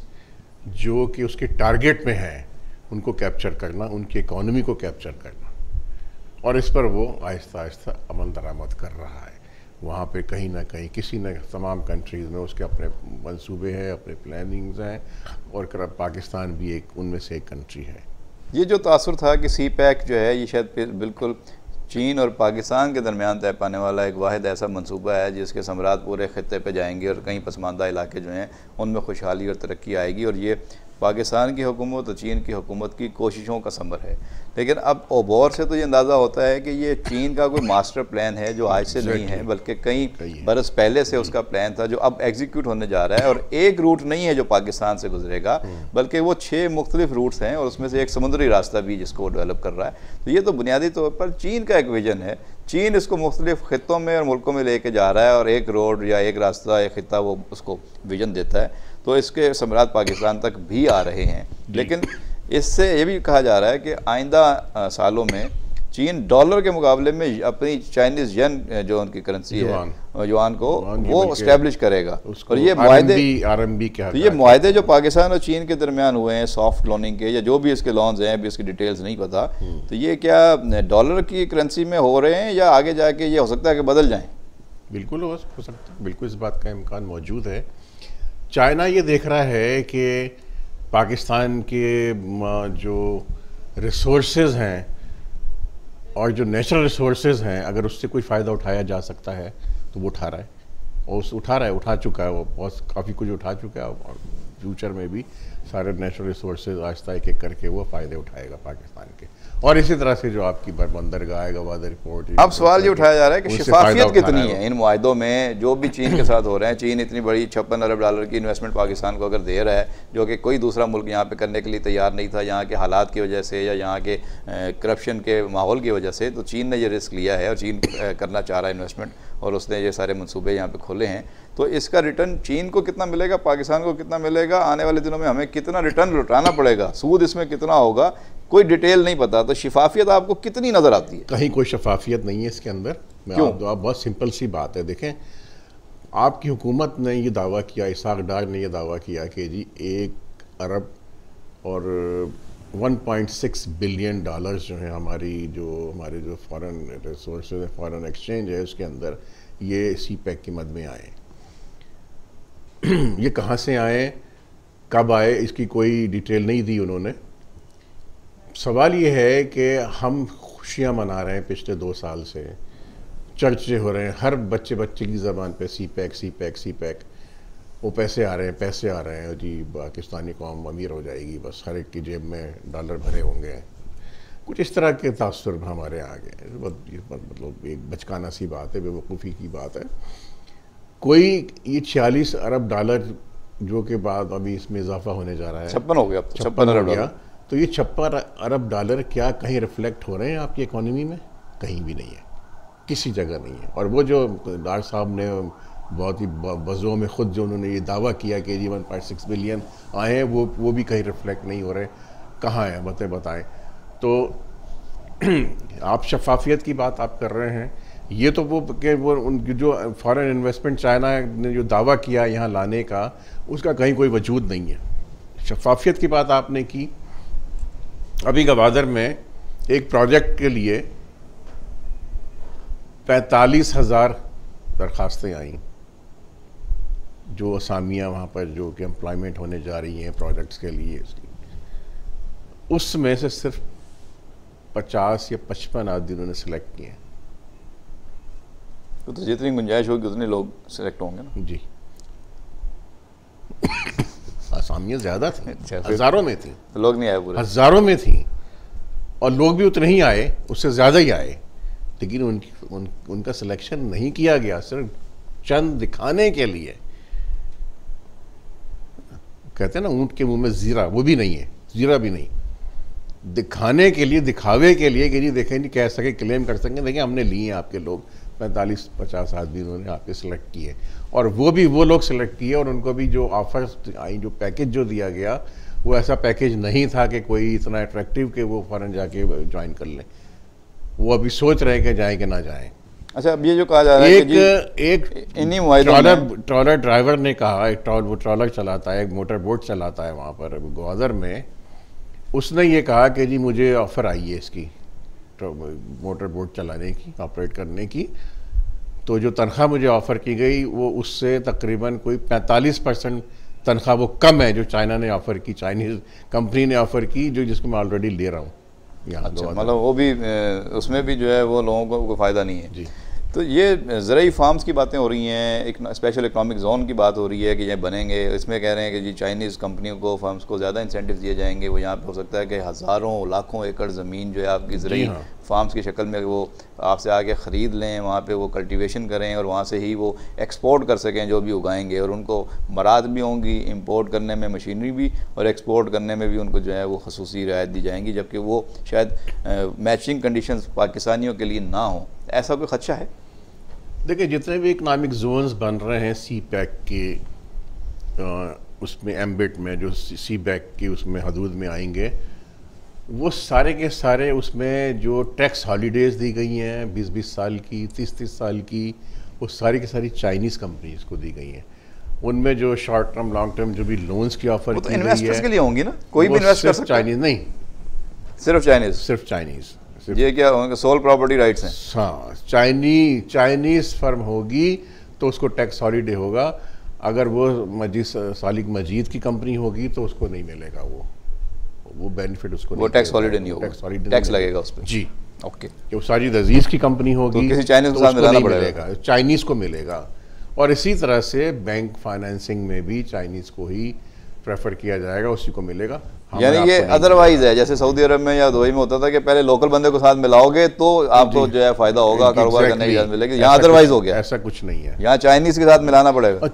जो कि उसके टारगेट में हैं उनको कैप्चर करना, उनकी इकॉनमी को कैप्चर करना, और इस पर वो आहिस्ता आहिस्ता अमल दरामद कर रहा है। वहाँ पे कहीं ना कहीं किसी न तमाम कंट्रीज़ में उसके अपने मंसूबे हैं, अपने प्लानिंग्स हैं, और पाकिस्तान भी एक उनमें से एक कंट्री है। ये जो तासुर था कि CPEC जो है ये शायद बिल्कुल चीन और पाकिस्तान के दरमियान तय पाने वाला एक वाहिद ऐसा मंसूबा है जिसके समरात पूरे खत्ते पे जाएंगे और कई पसमानदा इलाके जो हैं उनमें खुशहाली और तरक्की आएगी, और ये पाकिस्तान की हुकूमत और चीन की हुकूमत की कोशिशों का समर है। लेकिन अब ओबोर से तो ये अंदाज़ा होता है कि ये चीन का कोई मास्टर प्लान है जो आज से नहीं है, बल्कि कई बरस पहले से उसका प्लान था जो अब एग्जीक्यूट होने जा रहा है। और एक रूट नहीं है जो पाकिस्तान से गुजरेगा, बल्कि वो 6 मुख्तलिफ रूट्स हैं, और उसमें से एक समुद्री रास्ता भी जिसको डेवलप कर रहा है। तो ये तो बुनियादी तौर पर चीन का एक विजन है। चीन इसको मुख्तलिफ खित्तों में और मुल्कों में लेके जा रहा है, और एक रोड या एक रास्ता या खित्ता वो उसको विजन देता है। तो इसके समरात पाकिस्तान तक भी आ रहे हैं। लेकिन इससे ये भी कहा जा रहा है कि आइंदा सालों में चीन डॉलर के मुकाबले में अपनी चाइनीज़ येन जो उनकी करेंसी है युआन को वो इस्टेब्लिश करेगा। और ये मुआहदे जो पाकिस्तान और चीन के दरमियान हुए हैं सॉफ्ट लोनिंग के या जो भी इसके लॉन्स हैं, अभी इसकी डिटेल्स नहीं पता, तो ये क्या डॉलर की करेंसी में हो रहे हैं या आगे जाके ये हो सकता है कि बदल जाएँ? बिल्कुल हो सकता है, बिल्कुल इस बात का इम्कान मौजूद है। चाइना ये देख रहा है कि पाकिस्तान के जो रिसोर्सेज हैं और जो नेचुरल रिसोर्सेज हैं, अगर उससे कोई फ़ायदा उठाया जा सकता है तो वो उठा रहा है, और उठा चुका है, वो बहुत काफ़ी कुछ उठा चुका है, और फ्यूचर में भी सारे नेचुरल रिसोर्सेज आहिस्ता एक एक करके वो फ़ायदे उठाएगा पाकिस्तान के। और इसी तरह से जो आपकी बंदरगाह गवादर रिपोर्ट। अब सवाल ये उठाया जा रहा है कि शफाफियत कितनी है इन मुआहिदों में जो भी चीन के साथ हो रहे हैं। चीन इतनी बड़ी $56 अरब की इन्वेस्टमेंट पाकिस्तान को अगर दे रहा है, जो कि कोई दूसरा मुल्क यहाँ पे करने के लिए तैयार नहीं था, यहाँ के हालात की वजह से या यहाँ के करप्शन के माहौल की वजह से, तो चीन ने ये रिस्क लिया है और चीन करना चाह रहा है इन्वेस्टमेंट, और उसने ये सारे मंसूबे यहाँ पे खोले हैं। तो इसका रिटर्न चीन को कितना मिलेगा, पाकिस्तान को कितना मिलेगा, आने वाले दिनों में हमें कितना रिटर्न लौटाना पड़ेगा, सूद इसमें कितना होगा, कोई डिटेल नहीं पता। तो शफाफियत आपको कितनी नज़र आती है? कहीं कोई शफाफियत नहीं है इसके अंदर। क्यों? आप बहुत सिंपल सी बात है। देखें, आपकी हुकूमत ने ये दावा किया, इसाक डार ने ये दावा किया कि जी 1 अरब और 1.6 बिलियन डॉलर्स जो है हमारे जो फॉरेन रिसोर्सेज फॉरेन एक्सचेंज है उसके अंदर ये CPEC की मद में आए। ये कहाँ से आए, कब आए, इसकी कोई डिटेल नहीं दी उन्होंने। सवाल ये है कि हम खुशियाँ मना रहे हैं पिछले 2 साल से, चर्चे हो रहे हैं हर बच्चे की ज़बान पे CPEC, वो पैसे आ रहे हैं जी, पाकिस्तानी कौम अमीर हो जाएगी, बस हर एक की जेब में डॉलर भरे होंगे। कुछ इस तरह के तासुर हमारे यहाँ आ गए। मतलब एक बचकाना सी बात है, बेवकूफ़ी की बात है। कोई ये 46 अरब डॉलर जो के बाद अभी इसमें इजाफा होने जा रहा है, 56 हो गया, 56 अरब डॉलर। तो ये 56 अरब डॉलर क्या कहीं रिफ्लेक्ट हो रहे हैं आपकी इकोनॉमी में? कहीं भी नहीं है, किसी जगह नहीं है। और वो जो डार साहब ने बहुत ही बज़ों में ख़ुद जो उन्होंने ये दावा किया कि जी 1.6 बिलियन आए हैं, वो भी कहीं रिफ्लेक्ट नहीं हो रहे। कहाँ है बताएं। तो आप शफाफियत की बात आप कर रहे हैं, ये तो वो उनकी जो फॉरेन इन्वेस्टमेंट चाइना ने जो दावा किया यहाँ लाने का, उसका कहीं कोई वजूद नहीं है। शफाफियत की बात आपने की। अभी गवादर में एक प्रोजेक्ट के लिए 45,000 दरखास्तें आई, जो असामियाँ वहाँ पर जो कि एम्प्लॉयमेंट होने जा रही हैं प्रोजेक्ट्स के लिए, उसमें से सिर्फ 50 या 55 आदमी उन्होंने सेलेक्ट किए। तो जितनी गुंजाइश होगी उतने लोग सेलेक्ट होंगे ना जी। आसामियाँ ज़्यादा थी, हज़ारों में थी, तो लोग नहीं आए पूरे, हज़ारों में थी, और लोग भी उतने ही आए, उससे ज़्यादा ही आए, लेकिन उनका सिलेक्शन नहीं किया गया, सिर्फ चंद दिखाने के लिए। कहते हैं ना ऊंट के मुंह में जीरा, वो भी नहीं है, जीरा भी नहीं, दिखाने के लिए, दिखावे के लिए कि जी देखें, नहीं कह सके, क्लेम कर सकें, देखिए हमने लिए हैं आपके लोग, 45-50 आदमी उन्होंने आपके सिलेक्ट किए, और वो भी वो लोग सिलेक्ट किए, और उनको भी जो ऑफर्स आई, जो पैकेज जो दिया गया, वो ऐसा पैकेज नहीं था कि कोई इतना अट्रैक्टिव कि वो फ़ौरन जाके ज्वाइन कर लें। वो अभी सोच रहे हैं कि जाएँ कि ना जाएँ। अच्छा, अब ये जो कहा जा रहा है कि एक इन्हीं ट्रॉलर ड्राइवर ने कहा, वो ट्रॉलर चलाता है, एक मोटर बोट चलाता है वहाँ पर ग्वादर में, उसने ये कहा कि जी मुझे ऑफ़र आई है इसकी मोटर बोट चलाने की, ऑपरेट करने की, तो जो तनख्वाह मुझे ऑफ़र की गई वो उससे तकरीबन कोई 45% तनख्वाह वो कम है जो चाइना ने ऑफ़र की, चाइनीज़ कंपनी ने ऑफ़र की, जो जिसको मैं ऑलरेडी ले रहा हूँ यहाँ। अच्छा, मतलब वो भी उसमें भी जो है वो लोगों को कोई फ़ायदा नहीं है जी। तो ये ज़रूरी फार्म्स की बातें हो रही हैं, एक स्पेशल इकोनॉमिक जोन की बात हो रही है कि ये बनेंगे, इसमें कह रहे हैं कि जी चाइनीज़ कंपनियों को, फर्म्स को ज़्यादा इंसेंटिव दिए जाएंगे, वो यहाँ पे हो सकता है कि हज़ारों लाखों एकड़ ज़मीन जो है आपकी ज़रूरी फार्म्स की शक्ल में वो आपसे आके ख़रीद लें, वहाँ पे वो कल्टीवेशन करें और वहाँ से ही वो एक्सपोर्ट कर सकें जो भी उगाएंगे, और उनको मराद भी होंगी, इंपोर्ट करने में मशीनरी भी और एक्सपोर्ट करने में भी उनको जो है वो खसूसी रियायत दी जाएंगी, जबकि वो शायद मैचिंग कंडीशंस पाकिस्तानियों के लिए ना हो। ऐसा कोई खदशा है? देखिए, जितने भी इकनॉमिक जोन्स बन रहे हैं CPEC के, उसमें एम्बिट में जो CPEC की उसमें हदूद में आएंगे, वो सारे के सारे उसमें जो टैक्स हॉलीडेज़ दी गई हैं 20-20 साल की, 30-30 साल की, वो सारी की सारी चाइनीज़ कंपनीज़ को दी गई हैं। उनमें जो शॉर्ट टर्म लॉन्ग टर्म जो भी लोन्स की ऑफर की गई है, के लिए होंगी ना, कोई भी इन्वेस्ट कर सकता है? चाइनीज़ नहीं, सिर्फ चाइनीज़। ये क्या उनके सोल प्रॉपर्टी राइट्स हैं? हाँ, चाइनीज़ फर्म होगी तो उसको टैक्स हॉलीडे होगा, अगर वो सालिक मजीद की कंपनी होगी तो उसको नहीं मिलेगा वो बेनिफिट, उसको वो टैक्स हॉलीडे नहीं होगा, टैक्स लगेगा उस पर। जी, ओके। वो साजिद अजीज़ की कंपनी होगी तो किसी चाइनीज़ के साथ मिलाना पड़ेगा, चाइनीज़ को मिलेगा। और इसी तरह से बैंक फाइनेंसिंग में भी चाइनीज़ को ही प्रेफर किया जाएगा, उसी को मिलेगा। यानी ये अदरवाइज है, जैसे सऊदी अरब में या दुबई में होता था कि पहले लोकल बंदे को साथ मिलाओगे तो आपको जो है फायदा होगा, कारोबार करने की इजाजत मिलेगी। यहाँ अदरवाइज हो गया, ऐसा कुछ नहीं है। यहाँ चाइनीज के साथ मिलाना पड़ेगा। और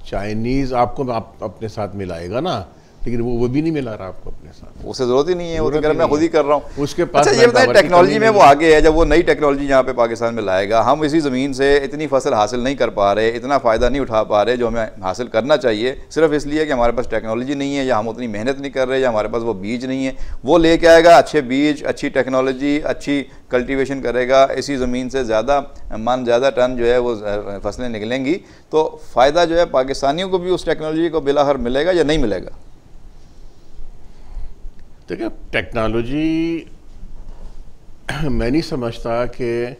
चाइनीज आपको अपने साथ मिलाएगा ना, लेकिन वो भी नहीं मिला रहा आपको अपने साथ, उसे जरूरत ही नहीं है, वो तो मैं खुद ही कर रहा हूँ उसके पास। अच्छा ये बताएं, टेक्नोलॉजी में वो आगे है, जब वो नई टेक्नोलॉजी यहाँ पे पाकिस्तान में लाएगा, हम इसी ज़मीन से इतनी फसल हासिल नहीं कर पा रहे, इतना फ़ायदा नहीं उठा पा रहे जो हमें हासिल करना चाहिए, सिर्फ इसलिए कि हमारे पास टेक्नोलॉजी नहीं है या हम उतनी मेहनत नहीं कर रहे या हमारे पास वो बीज नहीं है। वो लेके आएगा अच्छे बीज, अच्छी टेक्नोलॉजी, अच्छी कल्टीवेशन करेगा, इसी ज़मीन से ज़्यादा टन जो है वो फसलें निकलेंगी, तो फ़ायदा जो है पाकिस्तानियों को भी उस टेक्नोलॉजी को बिलाखर मिलेगा या नहीं मिलेगा? देखिए टेक्नोलॉजी मैं नहीं समझता कि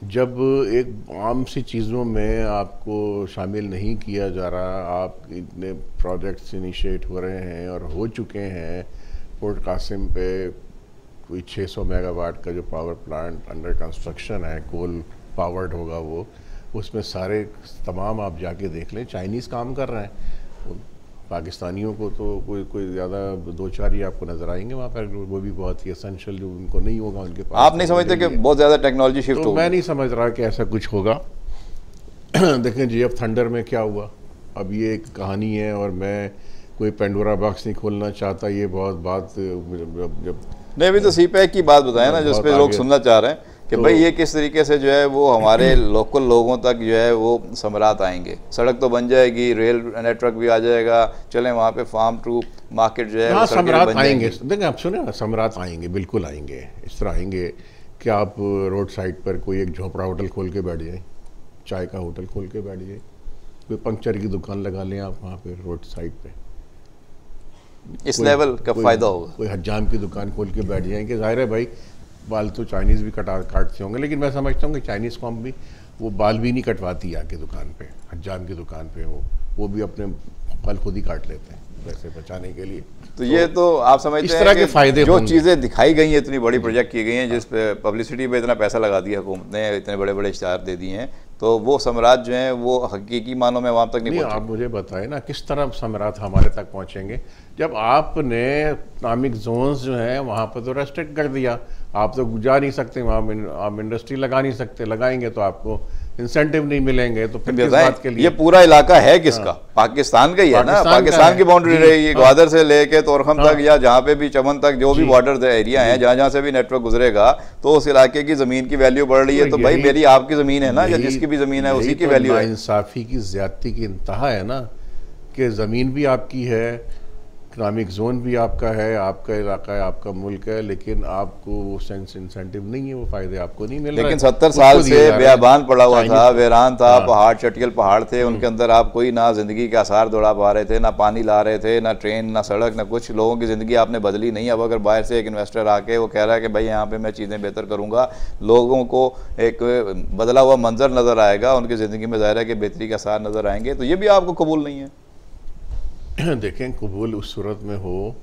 जब एक आम सी चीज़ों में आपको शामिल नहीं किया जा रहा, आप इतने प्रोजेक्ट्स इनिशिएट हो रहे हैं और हो चुके हैं। पोर्ट कासिम पे कोई 600 मेगावाट का जो पावर प्लांट अंडर कंस्ट्रक्शन है, कोल पावर्ड होगा वो, उसमें सारे तमाम आप जाके देख लें चाइनीज़ काम कर रहे हैं। पाकिस्तानियों को तो कोई ज़्यादा 2-4 ही आपको नज़र आएंगे वहाँ पर, वो भी बहुत ही एसेंशियल जो उनको नहीं होगा उनके पास। आप नहीं समझते कि बहुत ज़्यादा टेक्नोलॉजी शिफ्ट तो मैं नहीं समझ रहा कि ऐसा कुछ होगा। देखें जी, अब थंडर में क्या हुआ, अब ये एक कहानी है और मैं कोई पेंडोरा बॉक्स नहीं खोलना चाहता। ये बहुत बात जब नहीं, अभी तो सी पैक की बात बताया ना, जिस पे लोग सुनना चाह रहे हैं कि भाई ये किस तरीके से जो है वो हमारे लोकल लोगों तक जो है वो समरात आएंगे। सड़क तो बन जाएगी, रेल नेटवर्क भी आ जाएगा, चलें वहाँ पे फार्म टू मार्केट जो है हाँ समरात आएंगे। देखिए आप सुने ना, समरात आएंगे, बिल्कुल आएंगे। इस तरह आएंगे कि आप रोड साइड पर कोई एक झोपड़ा होटल खोल के बैठ जाए, चाय का होटल खोल के बैठ जाए, कोई पंक्चर की दुकान लगा लें आप वहाँ पे रोड साइड पे, इस लेवल का फ़ायदा होगा। कोई हज्जाम की दुकान खोल के बैठ जाएंगे। जाहिर है भाई बाल तो चाइनीज़ भी काटते होंगे, लेकिन मैं समझता हूँ कि चाइनीज़ कॉम भी वो बाल भी नहीं कटवाती आके दुकान पे, हज्जाम की दुकान पे वो भी अपने बाल खुद ही काट लेते हैं पैसे बचाने के लिए। तो ये तो आप समझते इस तरह के फायदे जो चीज़ें दिखाई गई हैं, इतनी बड़ी प्रोजेक्ट की गई हैं, जिस पे पब्लिसिटी पे इतना पैसा लगा दिया हुकूमत ने, इतने बड़े बड़े इश्तार दे दिए हैं, तो वो समरात जो हैं वो हकीकी मानों में वहाँ तक नहीं पहुँचे। आप मुझे बताएं ना किस तरह समरात हमारे तक पहुँचेंगे जब आपने इकोनॉमिक जोन्स जो हैं वहाँ पर तो रेस्ट्रिक्ट कर दिया। आप तो जा नहीं सकते वहाँ, आप इंडस्ट्री लगा नहीं सकते, लगाएंगे तो आपको इंसेंटिव नहीं मिलेंगे, तो फिर किस बात के लिए? ये पूरा इलाका है किसका? पाकिस्तान का ही है ना, पाकिस्तान की बाउंड्री रहेगी, ग्वादर से लेके तोरखम तक या जहाँ पे भी चमन तक जो भी बॉर्डर एरिया है, जहाँ जहाँ से भी नेटवर्क गुजरेगा, तो उस इलाके की जमीन की वैल्यू बढ़ रही है। तो भाई मेरी आपकी जमीन है ना, या जिसकी भी जमीन है उसी की वैल्यू है। इंसाफी की ज्यादती की इंतहा है ना, कि जमीन भी आपकी है, इकोनॉमिक जोन भी आपका है, आपका इलाका है, आपका मुल्क है, लेकिन आपको वो सेंस इंसेंटिव नहीं है, वो फायदे आपको नहीं मिल रहे। लेकिन 70 साल से बेआबान पड़ा हुआ था, वीरान था, पहाड़ चटियल पहाड़ थे, उनके अंदर आप कोई ना जिंदगी के आसार दौड़ा पा रहे थे, ना पानी ला रहे थे, ना ट्रेन, ना सड़क, ना कुछ। लोगों की ज़िंदगी आपने बदली नहीं। अब अगर बाहर से एक इन्वेस्टर आके वो कह रहा है कि भाई यहाँ पे मैं चीज़ें बेहतर करूँगा, लोगों को एक बदला हुआ मंजर नज़र आएगा, उनकी ज़िंदगी में ज़ाहिर है कि बेहतरी के आसार नज़र आएंगे, तो ये भी आपको कबूल नहीं है। देखें, कबूल उस सूरत में हो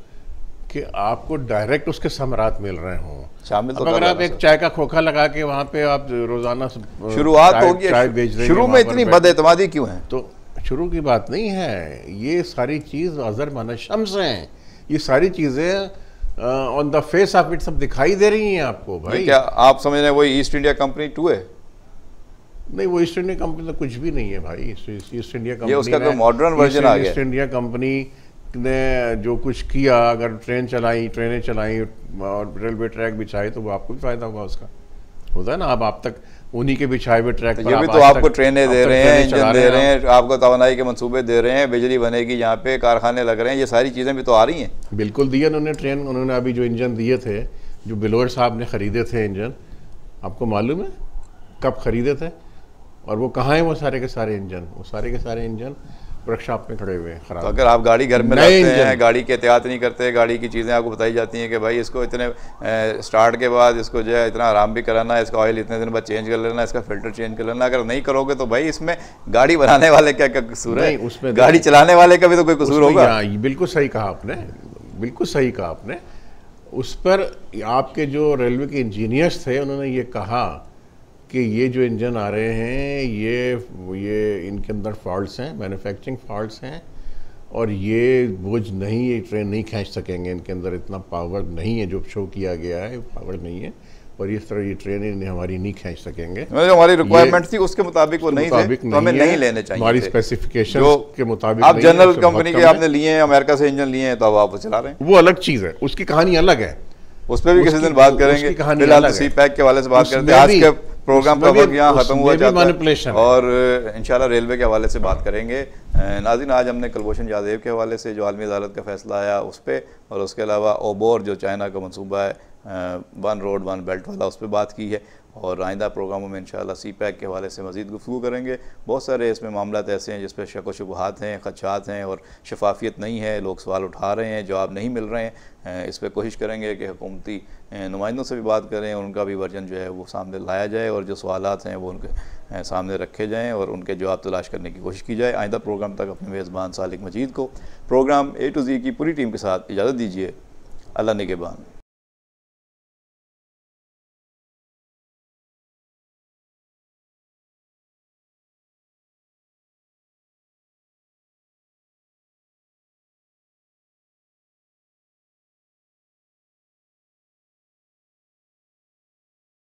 कि आपको डायरेक्ट उसके समरात मिल रहे हों, शामिल। तो अगर आप एक चाय का खोखा लगा के वहाँ पे आप रोजाना शुरुआत होगी, चाय बेच रहे हैं, शुरू में इतनी बदएतमादी क्यों है? तो शुरू की बात नहीं है, ये सारी चीज़ अज़र मन शम्स हैं, ये सारी चीज़ें on the face of it सब दिखाई दे रही हैं आपको। भाई क्या आप समझ रहे हैं वही ईस्ट इंडिया कंपनी 2 है? नहीं, वो ईस्ट इंडिया कंपनी तो कुछ भी नहीं है भाई। ईस्ट इंडिया कंपनी, ये उसका कोई मॉडर्न वर्जन आ गया। ईस्ट इंडिया कंपनी ने जो कुछ किया, अगर ट्रेनें चलाई और रेलवे ट्रैक बिछाए, तो वो आपको भी फायदा होगा उसका, होता है ना। अब आप तक उन्हीं के बिछाए हुए ट्रैक पर ये भी तो आपको ट्रेनें दे रहे हैं, इंजन दे रहे हैं, आपको तवानाई के मंसूबे दे रहे हैं, बिजली बनेगी, यहाँ पे कारखाने लग रहे हैं, ये सारी चीज़ें भी तो आ रही हैं। बिल्कुल दिए उन्होंने ट्रेन, उन्होंने अभी जो इंजन दिए थे, जो बिलोर साहब ने ख़रीदे थे इंजन, आपको मालूम है कब ख़रीदे थे और वो कहाँ हैं? वो सारे के सारे इंजन वर्कशॉप में खड़े हुए हैं खराब। तो अगर आप गाड़ी घर में रखते हैं, गाड़ी की एहतियात नहीं करते, गाड़ी की चीज़ें आपको बताई जाती हैं कि भाई इसको इतने स्टार्ट के बाद इसको जो है इतना आराम भी कराना है, इसका ऑयल इतने दिन बाद चेंज कर लेना, इसका फिल्टर चेंज कर लेना, अगर नहीं करोगे तो भाई इसमें गाड़ी बनाने वाले क्या कसूर है? उसमें गाड़ी चलाने वाले का भी तो कोई कसूर होगा। बिल्कुल सही कहा आपने, बिल्कुल सही कहा आपने। उस पर आपके जो रेलवे के इंजीनियर्स थे, उन्होंने ये कहा कि ये जो इंजन आ रहे हैं ये इनके अंदर फॉल्ट्स हैं, मैन्युफैक्चरिंग फॉल्ट्स हैं, और ये बोझ नहीं, ये ट्रेन नहीं खींच सकेंगे, इनके अंदर इतना पावर नहीं है, जो शो किया गया है पावर नहीं है, और इस तरह ये ट्रेन हमारी नहीं खींच सकेंगे। जो हमारी रिक्वायरमेंट थी उसके मुताबिक वो नहीं थे, तो हमें नहीं लेने चाहिए। हमारी स्पेसिफिकेशन के मुताबिक आप जनरल कंपनी के आपने लिए हैं, अमेरिका से इंजन लिए हैं, तो अब आप वो चला रहे हैं, वो अलग चीज़ है, उसकी कहानी अलग है, उस पर भी किसी दिन बात करेंगे। फिलहाल सी पैक के हवाले से बात करते हैं। आज के प्रोग्राम का वक्त यहाँ खत्म हुआ जाता है और इंशाल्लाह रेलवे के हवाले से बात करेंगे। नाज़रीन, आज हमने कुलभूषण जाधव के हवाले से जो आलमी अदालत का फैसला आया उस पर, और उसके अलावा ओबोर जो चाइना का मनसूबा है वन रोड वन बेल्ट वाला, उस पर बात की है। और आइंदा प्रोग्रामों में इंशाल्लाह सी पैक के हवाले से मज़ीद गुफ्तगू करेंगे। बहुत सारे इसमें मामलात ऐसे हैं जिस पर शक व शुबहात हैं, खदशात हैं और शफाफियत नहीं है, लोग सवाल उठा रहे हैं, जवाब नहीं मिल रहे हैं। इस पर कोशिश करेंगे कि हुकूमती नुमाइंदों से भी बात करें और उनका भी वर्जन जो है वो सामने लाया जाए और जो सवालात हैं वो उनके सामने रखे जाएँ और उनके जवाब तलाश करने की कोशिश की जाए। आइंदा प्रोग्राम तक अपने मेज़बान सालिक मजीद को प्रोग्राम A to Z की पूरी टीम के साथ इजाज़त दीजिए। अल्लाह निगहबान।